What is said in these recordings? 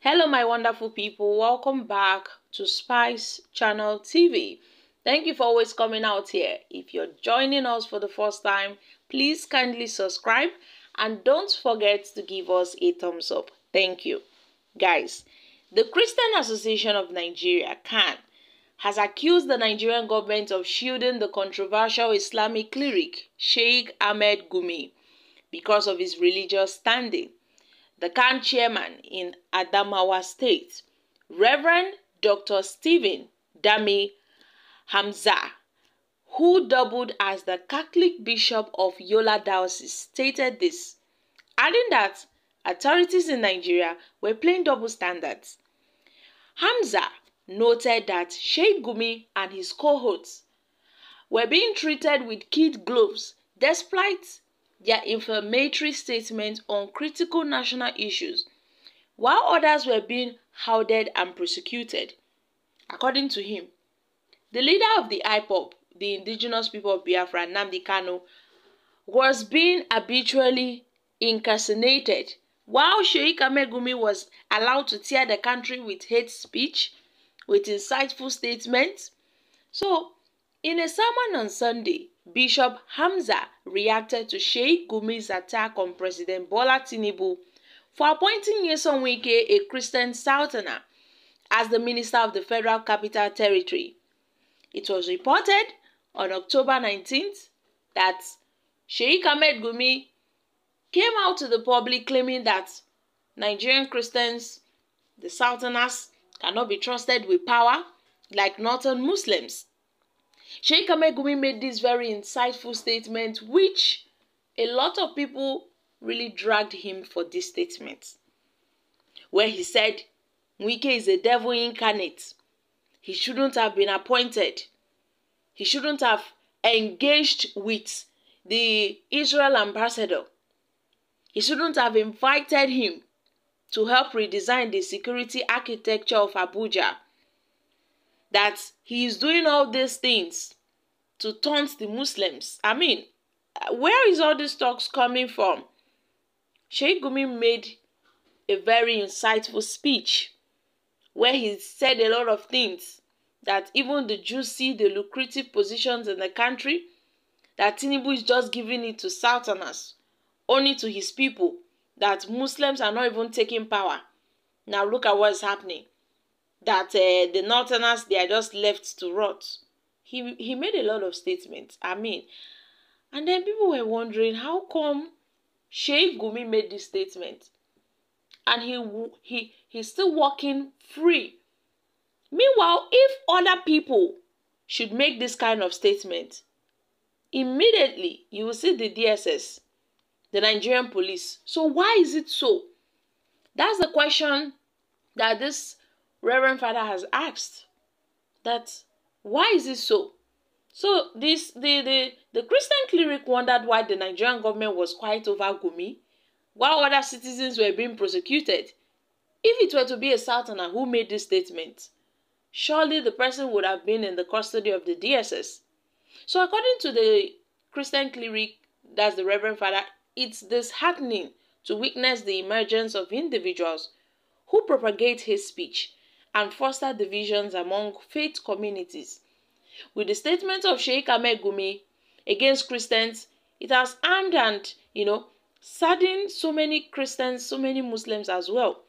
Hello my wonderful people, welcome back to Spice Channel TV. Thank you for always coming out here. If you're joining us for the first time, please kindly subscribe and don't forget to give us a thumbs up. Thank you. Guys, the Christian Association of Nigeria, CAN, has accused the Nigerian government of shielding the controversial Islamic cleric Sheikh Ahmed Gumi because of his religious standing. The CAN chairman in Adamawa State, Reverend Dr. Stephen Dami Hamza, who doubled as the Catholic Bishop of Yola Diocese, stated this, adding that authorities in Nigeria were playing double standards. Hamza noted that Sheikh Gumi and his cohorts were being treated with kid gloves despite their inflammatory statements on critical national issues, while others were being hounded and persecuted. According to him, the leader of the IPOB, the indigenous people of Biafra, Nnamdi Kanu, was being arbitrarily incarcerated, while Sheikh Ahmed Gumi was allowed to tear the country with hate speech, with insightful statements. So, in a sermon on Sunday, Bishop Hamza reacted to Sheikh Gumi's attack on President Bola Tinubu for appointing Nyesom Wike, a Christian Southerner, as the Minister of the Federal Capital Territory. It was reported on October 19th that Sheikh Ahmed Gumi came out to the public claiming that Nigerian Christians, the Southerners, cannot be trusted with power like Northern Muslims. Sheikh Ahmed Gumi made this very insightful statement, which a lot of people really dragged him for this statement, where he said Wike is a devil incarnate. He shouldn't have been appointed. He shouldn't have engaged with the Israel ambassador. He shouldn't have invited him to help redesign the security architecture of Abuja. That he is doing all these things to taunt the Muslims. I mean, where is all these talks coming from? Sheikh Gumi made a very insightful speech where he said a lot of things, that even the juicy, the lucrative positions in the country, that Tinubu is just giving it to Southerners, only to his people, that Muslims are not even taking power. Now look at what's happening. That the Northerners, they are just left to rot. He made a lot of statements. I mean, and then people were wondering, how come Sheikh Gumi made this statement and he's still walking free? Meanwhile, if other people should make this kind of statement, immediately you will see the DSS, the Nigerian police. So why is it so? That's the question that this Reverend Father has asked, that why is it so? So the Christian cleric wondered why the Nigerian government was quiet over Gumi, while other citizens were being prosecuted. If it were to be a Southerner who made this statement, surely the person would have been in the custody of the DSS. So according to the Christian cleric, that's the Reverend Father, it's disheartening to witness the emergence of individuals who propagate hate speech and foster divisions among faith communities. With the statement of Sheikh Ahmed Gumi against Christians, it has harmed and, saddened so many Christians, so many Muslims as well.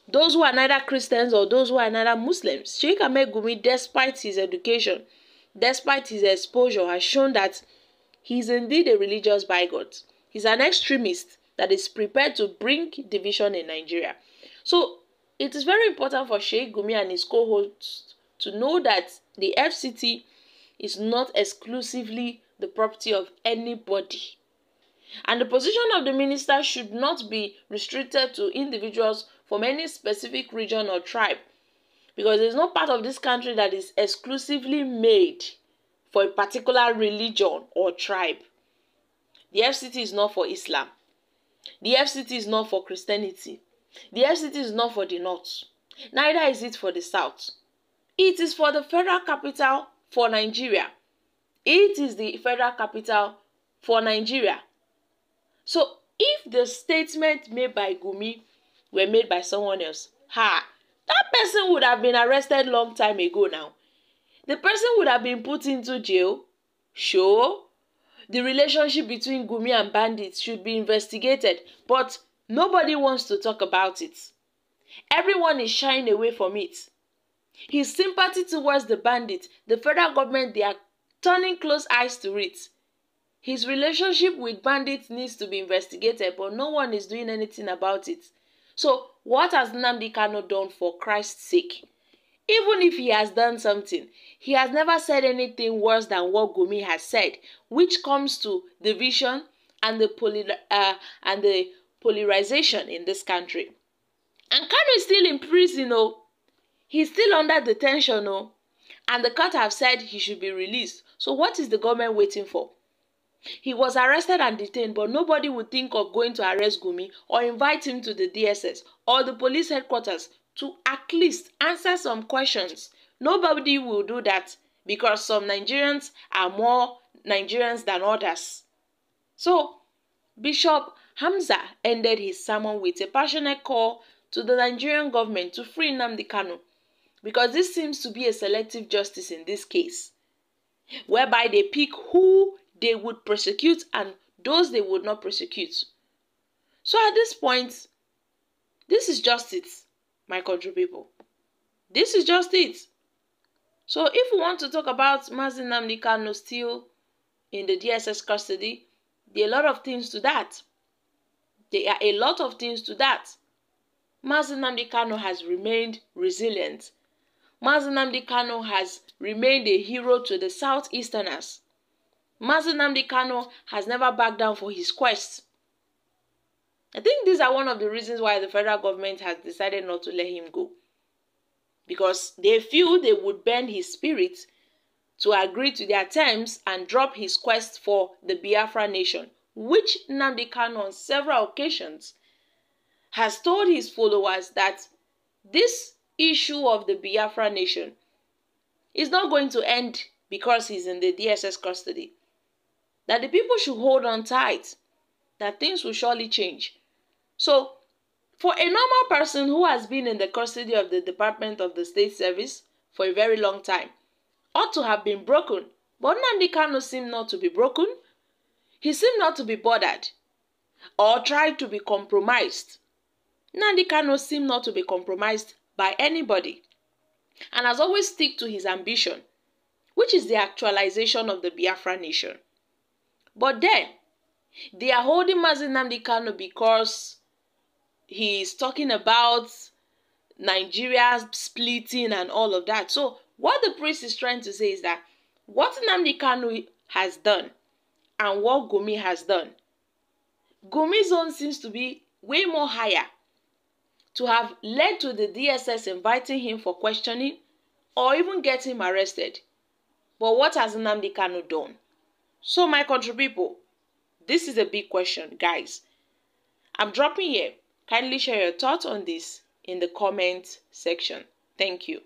Those who are neither Christians or those who are neither Muslims. Sheikh Ahmed Gumi, despite his education, despite his exposure, has shown that he is indeed a religious bigot. He's an extremist that is prepared to bring division in Nigeria. So it is very important for Sheikh Gumi and his cohorts to know that the FCT is not exclusively the property of anybody. And the position of the minister should not be restricted to individuals from any specific region or tribe, because there is no part of this country that is exclusively made for a particular religion or tribe. The FCT is not for Islam. The FCT is not for Christianity. The FCT is not for the North. Neither is it for the South. It is for the federal capital for Nigeria. It is the federal capital for Nigeria. So if the statement made by Gumi were made by someone else, that person would have been arrested long time ago now. The person would have been put into jail. Sure, the relationship between Gumi and bandits should be investigated, but nobody wants to talk about it. Everyone is shying away from it. His sympathy towards the bandits, the federal government, they are turning close eyes to it. His relationship with bandits needs to be investigated, but no one is doing anything about it. So, what has Nnamdi Kanu done, for Christ's sake? Even if he has done something, he has never said anything worse than what Gumi has said, which comes to division and the polarization in this country. And Kanu is still in prison, He's still under detention, and the court have said he should be released. So what is the government waiting for? He was arrested and detained, but nobody would think of going to arrest Gumi or invite him to the DSS or the police headquarters to at least answer some questions. Nobody will do that because some Nigerians are more Nigerians than others. So, Bishop Hamza ended his sermon with a passionate call to the Nigerian government to free Nnamdi Kanu, because this seems to be a selective justice in this case, whereby they pick who they would prosecute and those they would not prosecute. So at this point, this is just it, my country people. This is just it. So if we want to talk about Mazi Nnamdi Kanu still in the DSS custody, there are a lot of things to that. Mazi Nnamdi Kanu has remained resilient. Mazi Nnamdi Kanu has remained a hero to the Southeasterners. Mazi Nnamdi Kanu has never backed down for his quest. I think these are one of the reasons why the federal government has decided not to let him go. Because they feel they would bend his spirit to agree to their terms and drop his quest for the Biafra nation, which Nnamdi Kanu on several occasions has told his followers that this issue of the Biafra nation is not going to end because he's in the DSS custody. That the people should hold on tight, that things will surely change. So, for a normal person who has been in the custody of the Department of the State Service for a very long time, ought to have been broken. But Nnamdi Kanu seemed not to be broken. He seemed not to be bothered or tried to be compromised. Nnamdi Kanu seemed not to be compromised by anybody and has always stick to his ambition, which is the actualization of the Biafra nation. But then, they are holding Mazi Nnamdi Kanu because he is talking about Nigeria splitting and all of that. So, what the priest is trying to say is that what Nnamdi Kanu has done and what Gumi has done, Gumi's own seems to be way more higher, to have led to the DSS inviting him for questioning or even get him arrested. But what has Nnamdi Kanu done? So my country people, this is a big question, guys. I'm dropping here. Kindly share your thoughts on this in the comment section. Thank you.